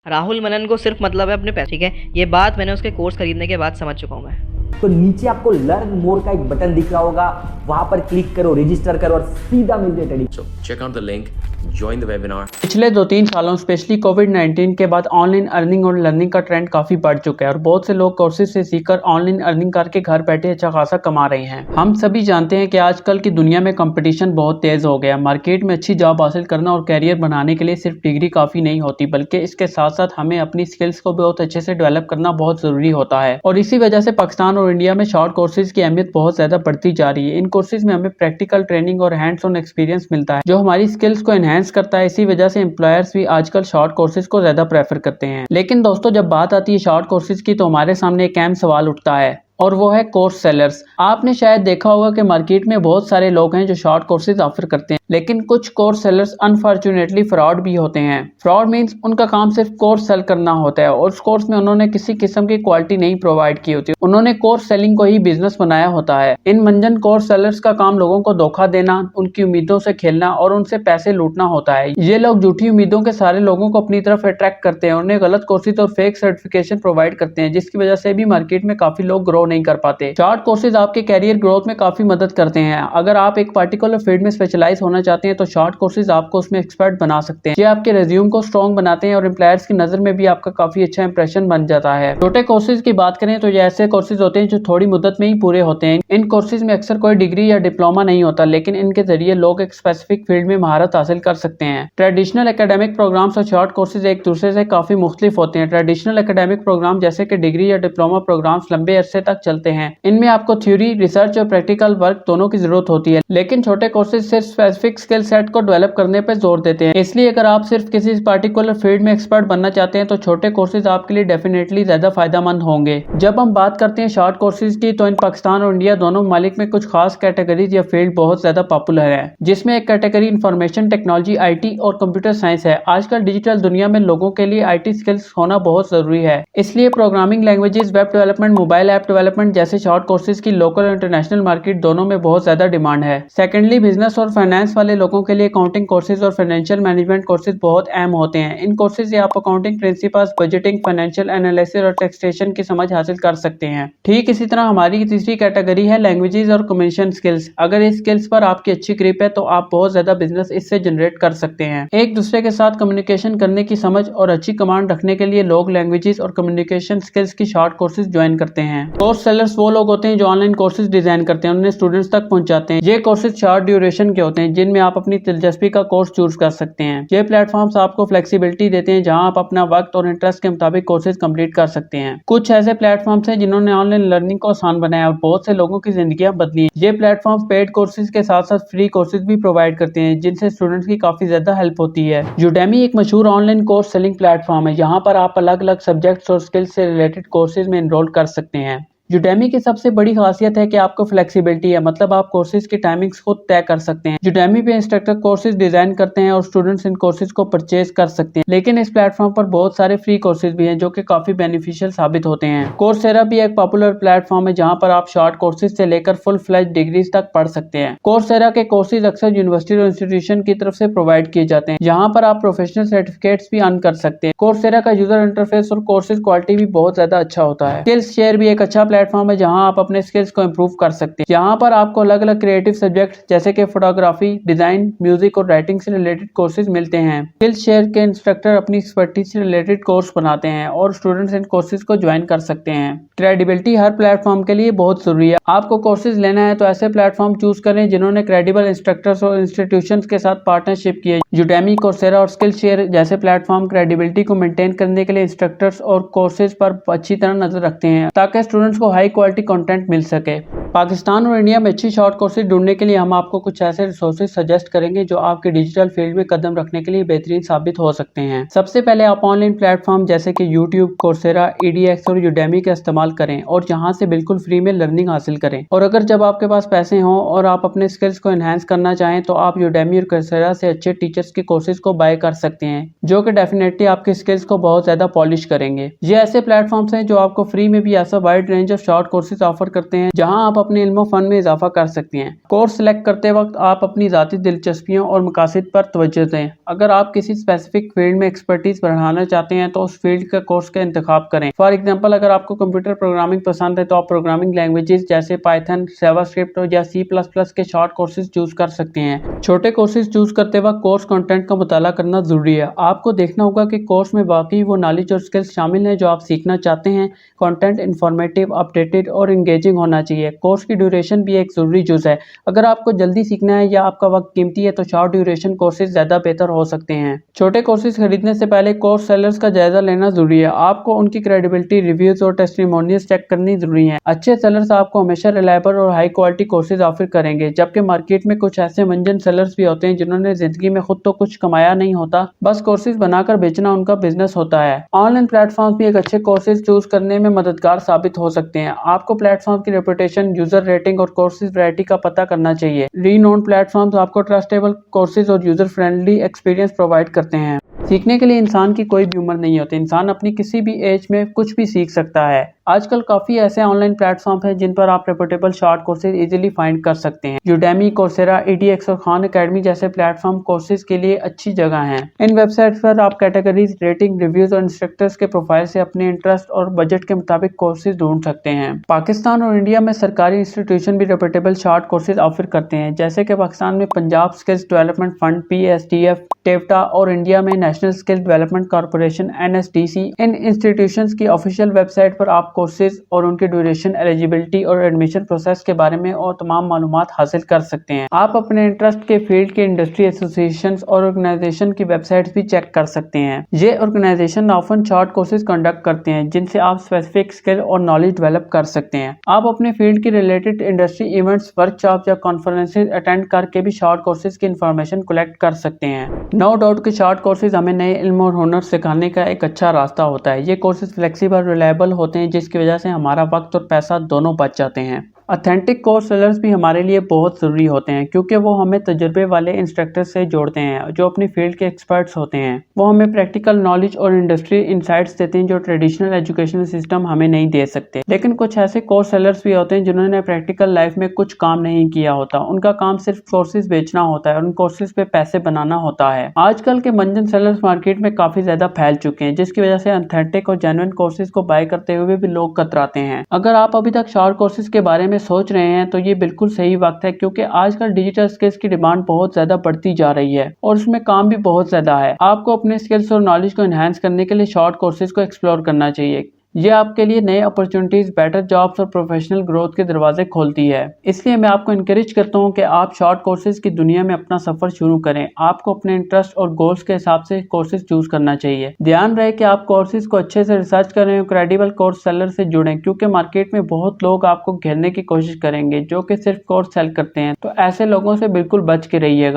राहुल मनन को सिर्फ मतलब है अपने पैसे, ठीक है। ये बात मैंने उसके कोर्स खरीदने के बाद समझ चुका हूँ मैं। तो नीचे आपको लर्न मोर का एक बटन दिख रहा होगा, वहां पर क्लिक करो, रजिस्टर करो और सीधा मिलते हैं trading. So check out the link, join the webinar. पिछले 2-3 सालों स्पेशली कोविड-19 के बाद ऑनलाइन अर्निंग और लर्निंग का ट्रेंड काफी बढ़ चुका है और बहुत से लोग कोर्सेज से सीखकर ऑनलाइन अर्निंग करके घर बैठे अच्छा खासा कमा रहे हैं। हम सभी जानते हैं कि आजकल की दुनिया में कंपटीशन बहुत तेज हो गया। मार्केट में अच्छी जॉब हासिल करना और कैरियर बनाने के लिए सिर्फ डिग्री काफी नहीं होती, बल्कि इसके साथ साथ हमें अपनी स्किल्स को बहुत अच्छे से डेवलप करना बहुत जरूरी होता है। और इसी वजह से पाकिस्तान और इंडिया में शॉर्ट कोर्सेज की अहमियत बहुत ज्यादा बढ़ती जा रही है। इन कोर्सेज में हमें प्रैक्टिकल ट्रेनिंग और हैंड्स ऑन एक्सपीरियंस मिलता है जो हमारी स्किल्स को एनहांस करता है। इसी वजह से एम्प्लॉयर्स भी आजकल शॉर्ट कोर्सेज को ज्यादा प्रेफर करते हैं। लेकिन दोस्तों, जब बात आती है शॉर्ट कोर्सेज की तो हमारे सामने एक अहम सवाल उठता है और वो है कोर्स सेलर्स। आपने शायद देखा होगा कि मार्केट में बहुत सारे लोग हैं जो शॉर्ट कोर्सेज ऑफर करते हैं, लेकिन कुछ कोर्स सेलर्स अनफॉर्चुनेटली फ्रॉड भी होते हैं। फ्रॉड मींस उनका काम सिर्फ कोर्स सेल करना होता है और उस कोर्स में उन्होंने किसी किस्म की क्वालिटी नहीं प्रोवाइड की होती। उन्होंने कोर्स सेलिंग को ही बिजनेस बनाया होता है। इन मंजन कोर्स सेलर्स का काम लोगों को धोखा देना, उनकी उम्मीदों से खेलना और उनसे पैसे लूटना होता है। ये लोग झूठी उम्मीदों के सारे लोगों को अपनी तरफ अट्रैक्ट करते हैं, उन्हें गलत कोर्सेज और फेक सर्टिफिकेशन प्रोवाइड करते हैं, जिसकी वजह से भी मार्केट में काफी लोग ग्रो नहीं कर पाते। शॉर्ट कोर्सेज आपके कैरियर ग्रोथ में काफी मदद करते हैं। अगर आप एक पर्टिकुलर फील्ड में स्पेशलाइज होना चाहते हैं तो शॉर्ट कोर्सेज आपको उसमें एक्सपर्ट बना सकते हैं। ये आपके रिज्यूम को स्ट्रॉन्ग बनाते हैं और एम्प्लॉयर्स की नजर में भी आपका काफी अच्छा इंप्रेशन बन जाता है। छोटे कोर्सेज की बात करें तो ये ऐसे कोर्सेज होते हैं जो थोड़ी मुद्दत में ही पूरे होते हैं। इन कोर्सेज में अक्सर कोई डिग्री या डिप्लोमा नहीं होता, लेकिन इनके जरिए लोग एक स्पेसिफिक फील्ड में महारत हासिल कर सकते हैं। ट्रेडिशनल एकेडमिक प्रोग्राम्स और शॉर्ट कोर्सेज एक दूसरे से काफी मुख्तलिफ होते हैं। ट्रेडिशनल एकेडमिक प्रोग्राम जैसे कि डिग्री या डिप्लोमा प्रोग्राम्स लंबे अरसे तक चलते हैं। इनमें आपको थ्योरी, रिसर्च और प्रैक्टिकल वर्क दोनों की जरूरत होती है, लेकिन छोटे कोर्सेज सिर्फ स्पेसिफिक स्किल सेट को डेवलप करने पर जोर देते हैं। इसलिए अगर आप सिर्फ किसी पर्टिकुलर फील्ड में एक्सपर्ट बनना चाहते हैं तो छोटे कोर्सेज आपके लिए डेफिनेटली ज्यादा फायदेमंद होंगे। जब हम बात करते हैं शॉर्ट कोर्सेज की तो इन पाकिस्तान और इंडिया दोनों ममालिक में कुछ खास कैटेगरीज या फील्ड बहुत ज्यादा पॉपुलर है, जिसमें एक कैटेगरी इंफॉर्मेशन टेक्नोलॉजी, IT और कंप्यूटर साइंस है। आजकल डिजिटल दुनिया में लोगों के लिए IT स्किल्स होना बहुत जरूरी है, इसलिए programming languages, web development, mobile app development जैसे शॉर्ट कोर्सेज की लोकल और इंटरनेशनल मार्केट दोनों में बहुत ज्यादा डिमांड है। सेकेंडली, बिजनेस और फाइनेंस वाले लोगों के लिए अकाउंटिंग कोर्सेज और फाइनेंशियल मैनेजमेंट कोर्सेज बहुत अहम होते हैं। इन कोर्सेज से आप accounting principles, budgeting, financial analysis और टैक्सेशन की समझ हासिल कर सकते हैं। ठीक इसी तरह हमारी तीसरी कैटेगरी है लैंग्वेजेस और कम्युनिकेशन स्किल्स। अगर इस स्किल्स पर आपकी अच्छी ग्रिप है तो आप बहुत ज्यादा बिजनेस इससे जनरेट कर सकते हैं। एक दूसरे के साथ कम्युनिकेशन करने की समझ और अच्छी कमांड रखने के लिए लोग लैंग्वेजेस और कम्युनिकेशन स्किल्स की शॉर्ट कोर्सेज ज्वाइन करते हैं। कोर्स सेलर्स वो लोग होते हैं जो ऑनलाइन कोर्सेज डिजाइन करते हैं, उन्हें स्टूडेंट्स तक पहुंचाते हैं। ये कोर्सेज शॉर्ट ड्यूरेशन के होते हैं, जिनमें आप अपनी दिलचस्पी का कोर्स चूज कर सकते हैं। ये प्लेटफॉर्म्स आपको फ्लेक्सिबिलिटी देते हैं, जहां आप अपना वक्त और इंटरेस्ट के मुताबिक कोर्सेज कंप्लीट कर सकते हैं। कुछ ऐसे प्लेटफॉर्म्स हैं जिन्होंने ऑनलाइन लर्निंग को आसान बनाया और बहुत से लोगों की जिंदगियां बदली हैं। ये प्लेटफॉर्म्स पेड कोर्सेज के साथ साथ फ्री कोर्सेज भी प्रोवाइड करते हैं, जिनसे स्टूडेंट्स की काफी ज्यादा हेल्प होती है। यूडेमी एक मशहूर ऑनलाइन कोर्स सेलिंग प्लेटफॉर्म है, जहां पर आप अलग अलग सब्जेक्ट्स और स्किल्स से रिलेटेड कोर्सेज में एनरोल कर सकते हैं। यूडेमी की सबसे बड़ी खासियत है कि आपको फ्लेक्सिबिलिटी है, मतलब आप कोर्सेज की टाइमिंग्स खुद तय कर सकते हैं। यूडेमी पे इंस्ट्रक्टर कोर्सेज डिजाइन करते हैं और स्टूडेंट्स इन कोर्सेज को परचेज कर सकते हैं। लेकिन इस प्लेटफॉर्म पर बहुत सारे फ्री कोर्सेज भी हैं जो कि काफी बेनिफिशियल साबित होते हैं। कोर्सेरा भी एक पॉपुलर प्लेटफॉर्म है जहां पर आप शॉर्ट कोर्सेज से लेकर फुल फ्लेज डिग्रीज तक पढ़ सकते हैं। कोर्सेरा के कोर्सेज अक्सर यूनिवर्सिटी और इंस्टीट्यूशन की तरफ से प्रोवाइड किए जाते हैं, जहाँ पर आप प्रोफेशनल सर्टिफिकेट्स भी अर्न कर सकते हैं। कोर्सेरा का यूजर इंटरफेस और कोर्सेज क्वालिटी भी बहुत ज्यादा अच्छा होता है। स्किल्स शेयर भी एक अच्छा प्लेटफॉर्म है जहां आप अपने स्किल्स को इंप्रूव कर सकते हैं। यहाँ पर आपको अलग अलग क्रिएटिव सब्जेक्ट जैसे कि फोटोग्राफी, डिजाइन, म्यूजिक और राइटिंग से रिलेटेड कोर्सेज मिलते हैं। स्किल्स शेयर के इंस्ट्रक्टर अपनी एक्सपर्टीज से रिलेटेड कोर्स बनाते हैं और स्टूडेंट्स इन कोर्सेज को ज्वाइन कर सकते हैं। क्रेडिबिलिटी हर प्लेटफॉर्म के लिए बहुत जरूरी है। आपको कोर्सेज लेना है तो ऐसे प्लेटफॉर्म चूज करें जिन्होंने क्रेडिबल इंस्ट्रक्टर्स और इंस्टीट्यूशंस के साथ पार्टनरशिप की है। यूडेमी, कोर्सेरा और स्किल शेयर जैसे प्लेटफॉर्म क्रेडिबिलिटी को मेंटेन करने के लिए इंस्ट्रक्टर्स और कोर्सेज पर अच्छी तरह नजर रखते हैं ताकि स्टूडेंट्स को हाई क्वालिटी कंटेंट मिल सके। पाकिस्तान और इंडिया में अच्छी शॉर्ट कोर्सेज ढूंढने के लिए हम आपको कुछ ऐसे रिसोर्सेज सजेस्ट करेंगे जो आपके डिजिटल फील्ड में कदम रखने के लिए बेहतरीन साबित हो सकते हैं। सबसे पहले आप ऑनलाइन प्लेटफॉर्म जैसे कि यूट्यूब, कोर्सेरा, EDX और यूडेमी का इस्तेमाल करें और जहां से बिल्कुल फ्री में लर्निंग हासिल करें। और अगर जब आपके पास पैसे हों और आप अपने स्किल्स को एनहांस करना चाहें तो आप यूडेमी और कोर्सेरा से अच्छे टीचर्स के कोर्सेज को बाय कर सकते हैं, जो कि डेफिनेटली आपके स्किल्स को बहुत ज्यादा पॉलिश करेंगे। ये ऐसे प्लेटफॉर्म्स हैं जो आपको फ्री में भी ऐसा wide range of short courses offer करते हैं, जहां आप आप अपने इल्म फन में इजाफा कर सकती हैं। कोर्स सेलेक्ट करते वक्त आप अपनी ज़ाती दिलचस्पियों और मकासद पर तवज्जो दें। अगर आप किसी स्पेसिफिक फील्ड में एक्सपर्टीज बढ़ाना चाहते हैं तो उस फील्ड का कोर्स का इंतखाब करें। फॉर एग्जाम्पल, अगर आपको कंप्यूटर प्रोग्रामिंग पसंद है तो आप प्रोग्रामिंग लैंग्वेजेस जैसे पाइथन, जावास्क्रिप्ट या C++ के शॉर्ट कोर्सेज चूज कर सकते हैं। छोटे कोर्सेज चूज करते वक्त कोर्स कंटेंट का मुताला करना जरूरी है। आपको देखना होगा कि कोर्स में वाकई वो नॉलेज और स्किल्स शामिल हैं जो आप सीखना चाहते हैं। कंटेंट इंफॉर्मेटिव, अपडेटेड और एंगेजिंग होना चाहिए। कोर्स की ड्यूरेशन भी एक जरूरी जुज़ है। अगर आपको जल्दी सीखना है या आपका वक्त कीमती है तो शॉर्ट ड्यूरेशन कोर्सेज ज्यादा बेहतर हो सकते हैं। छोटे कोर्सेज खरीदने से पहले कोर्स सेलर्स का जायजा लेना जरूरी है। आपको उनकी क्रेडिबिलिटी, रिव्यूज और टेस्टिमोनियल्स चेक करनी जरूरी है। अच्छे सेलर्स आपको हमेशा रिलायबल और हाई क्वालिटी कोर्सेज ऑफर करेंगे, जबकि मार्केट में कुछ ऐसे मंजन सेलर्स भी होते हैं जिन्होंने जिंदगी में खुद तो कुछ कमाया नहीं होता, बस कोर्सेज बनाकर बेचना उनका बिजनेस होता है। ऑनलाइन प्लेटफॉर्म भी एक अच्छे कोर्सेज चूज करने में मददगार साबित हो सकते हैं। आपको प्लेटफॉर्म की रेपुटेशन, यूजर रेटिंग और कोर्सेज वैरायटी का पता करना चाहिए। रीनोन्ड प्लेटफॉर्म्स आपको ट्रस्टेबल कोर्सेज और यूजर फ्रेंडली एक्सपीरियंस प्रोवाइड करते हैं। सीखने के लिए इंसान की कोई भी उम्र नहीं होती। इंसान अपनी किसी भी एज में कुछ भी सीख सकता है। आजकल काफी ऐसे ऑनलाइन प्लेटफॉर्म हैं जिन पर आप reputable short courses easily find कर सकते हैं। यूडेमी, कोर्सेरा, EDX और खान एकेडमी जैसे प्लेटफॉर्म कोर्सेज के लिए अच्छी जगह हैं। इन वेबसाइट्स पर आप कैटेगरीज, रेटिंग, रिव्यूज और इंस्ट्रक्टर्स के प्रोफाइल से अपने इंटरेस्ट और बजट के मुताबिक कोर्सेज ढूंढ सकते हैं। पाकिस्तान और इंडिया में सरकारी इंस्टीट्यूशन भी रेपुटेबल शॉर्ट कोर्सेज ऑफर करते हैं, जैसे कि पाकिस्तान में Punjab skills development fund PSDF, टेवटा और इंडिया में national skill development corporation NSDC। इन इंस्टीट्यूशंस की ऑफिशियल वेबसाइट पर आप कोर्सेज और उनके ड्यूरेशन, एलिजिबिलिटी और एडमिशन प्रोसेस के बारे में और तमाम मालूमात हासिल कर सकते हैं। आप अपने इंटरेस्ट के फील्ड के इंडस्ट्री एसोसिएशंस और ऑर्गेनाइजेशन की वेबसाइट्स भी चेक कर सकते हैं। ये organisation often short courses conduct करते हैं जिनसे आप स्पेसिफिक स्किल और नॉलेज डेवलप कर सकते हैं। आप अपने फील्ड की रिलेटेड इंडस्ट्री इवेंट्स, वर्कशॉप या कॉन्फ्रेंसेज अटेंड करके भी शॉर्ट कोर्सेज की इंफॉर्मेशन कलेक्ट कर सकते हैं। नो डाउट कि शॉर्ट कोर्सेज हमें नए इल्म और हुनर सिखाने का एक अच्छा रास्ता होता है। ये कोर्सेज फ्लेक्सिबल, रिलायबल होते हैं, जिसकी वजह से हमारा वक्त और पैसा दोनों बच जाते हैं। ऑथेंटिक कोर्स सेलर्स भी हमारे लिए बहुत ज़रूरी होते हैं क्योंकि वो हमें तजुर्बे वाले इंस्ट्रक्टर से जोड़ते हैं जो अपनी फील्ड के एक्सपर्ट्स होते हैं। वो हमें प्रैक्टिकल नॉलेज और इंडस्ट्री इंसाइट्स देते हैं जो ट्रेडिशनल एजुकेशनल सिस्टम हमें नहीं दे सकते। लेकिन कुछ ऐसे कोर्स सेलर्स भी होते हैं जिन्होंने प्रैक्टिकल लाइफ में कुछ काम नहीं किया होता। उनका काम सिर्फ कोर्सेज बेचना होता है और उन कोर्सेज पे पैसे बनाना होता है। आजकल के मंजन सेलर्स मार्केट में काफ़ी ज़्यादा फैल चुके हैं, जिसकी वजह से ऑथेंटिक और जेन्युइन कोर्सेज को बाय करते हुए भी लोग कतराते हैं। अगर आप अभी तक शॉर्ट कोर्सेज के बारे में सोच रहे हैं तो ये बिल्कुल सही वक्त है, क्योंकि आजकल डिजिटल स्किल्स की डिमांड बहुत ज्यादा बढ़ती जा रही है और उसमें काम भी बहुत ज्यादा है। आपको अपने स्किल्स और नॉलेज को एनहांस करने के लिए शॉर्ट कोर्सेज को एक्सप्लोर करना चाहिए। ये आपके लिए नए अपॉर्चुनिटीज, बेटर जॉब्स और प्रोफेशनल ग्रोथ के दरवाजे खोलती है। इसलिए मैं आपको इनकरेज करता हूँ कि आप शॉर्ट कोर्सेज की दुनिया में अपना सफर शुरू करें। आपको अपने इंटरेस्ट और गोल्स के हिसाब से कोर्सेज चूज करना चाहिए। ध्यान रहे कि आप कोर्सेज को अच्छे से रिसर्च करें और क्रेडिबल कोर्स सेलर से जुड़ें, क्योंकि मार्केट में बहुत लोग आपको घेरने की कोशिश करेंगे जो कि सिर्फ कोर्स सेल करते हैं। तो ऐसे लोगों से बिल्कुल बच के रहिएगा।